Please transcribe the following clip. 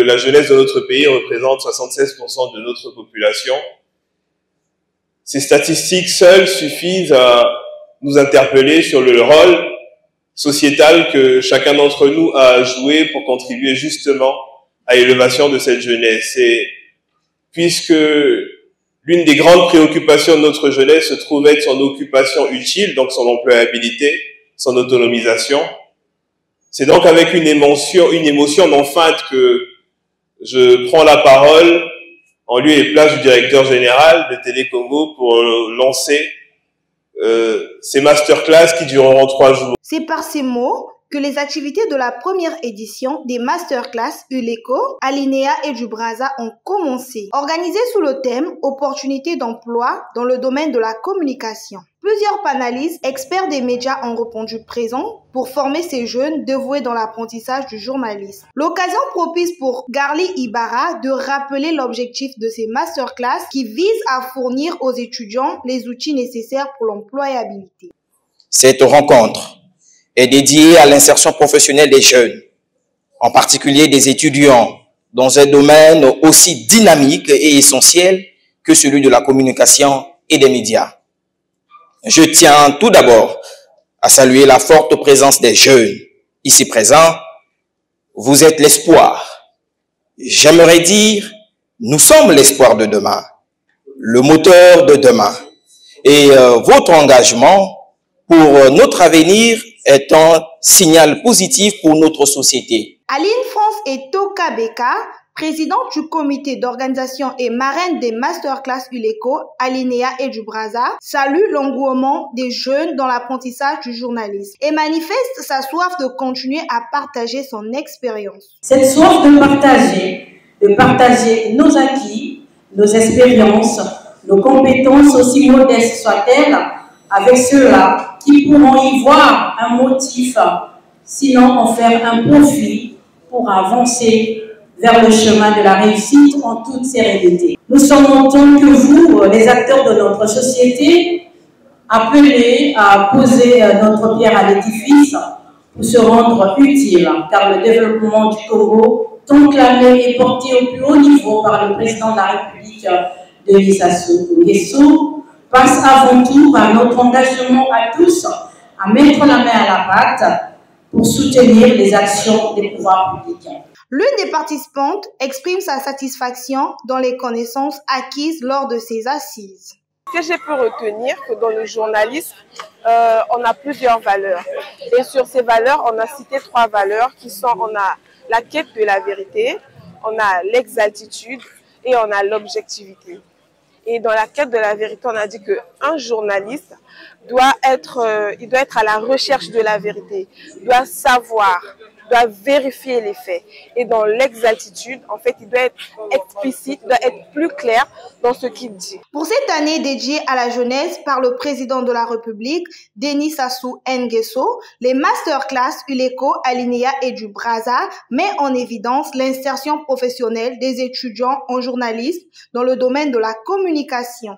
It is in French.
la jeunesse de notre pays représente 76% de notre population, ces statistiques seules suffisent à nous interpeller sur le rôle sociétal que chacun d'entre nous a à jouer pour contribuer justement à l'élévation de cette jeunesse. Et puisque l'une des grandes préoccupations de notre jeunesse se trouve être son occupation utile, donc son employabilité, son autonomisation, c'est donc avec une émotion non feinte que je prends la parole en lieu et place du directeur général de Télé Congo pour lancer ces masterclass qui dureront 3 jours. C'est par ces mots que les activités de la première édition des masterclass ULECO, Alinéa et du Brazza ont commencé. Organisées sous le thème « Opportunités d'emploi dans le domaine de la communication ». Plusieurs panélistes, experts des médias ont répondu présents pour former ces jeunes dévoués dans l'apprentissage du journalisme. L'occasion propice pour Garly Ibarra de rappeler l'objectif de ces masterclass qui visent à fournir aux étudiants les outils nécessaires pour l'employabilité. Cette rencontre est dédiée à l'insertion professionnelle des jeunes, en particulier des étudiants, dans un domaine aussi dynamique et essentiel que celui de la communication et des médias. Je tiens tout d'abord à saluer la forte présence des jeunes ici présents. Vous êtes l'espoir. J'aimerais dire, nous sommes l'espoir de demain, le moteur de demain. Et votre engagement pour notre avenir est un signal positif pour notre société. Aline France et Toka Beka, présidente du comité d'organisation et marraine des masterclass ULECO, Alinéa et du Brazza, salue l'engouement des jeunes dans l'apprentissage du journalisme et manifeste sa soif de continuer à partager son expérience. Cette soif de partager nos acquis, nos expériences, nos compétences, aussi modestes soient-elles, avec ceux-là qui pourront y voir un motif, sinon en faire un profit pour avancer vers le chemin de la réussite en toute sérénité. Nous sommes en tant que vous, les acteurs de notre société, appelés à poser notre pierre à l'édifice pour se rendre utile, car le développement du Congo, tant clamé et porté au plus haut niveau par le président de la République, Denis Sassou Nguesso, passe avant tout par notre engagement à tous à mettre la main à la pâte pour soutenir les actions des pouvoirs publics. L'une des participantes exprime sa satisfaction dans les connaissances acquises lors de ces assises. Ce que j'ai pu retenir, que dans le journalisme, on a plusieurs valeurs. Et sur ces valeurs, on a cité 3 valeurs qui sont, on a la quête de la vérité, on a l'exactitude et on a l'objectivité. Et dans la quête de la vérité, on a dit qu'un journaliste doit être à la recherche de la vérité, doit savoir, doit vérifier les faits. Et dans l'exactitude, en fait, il doit être explicite, doit être plus clair dans ce qu'il dit. Pour cette année dédiée à la jeunesse par le président de la République, Denis Sassou Nguesso, les masterclass ULECO, Alinéa et du Brazza met en évidence l'insertion professionnelle des étudiants en journalisme dans le domaine de la communication.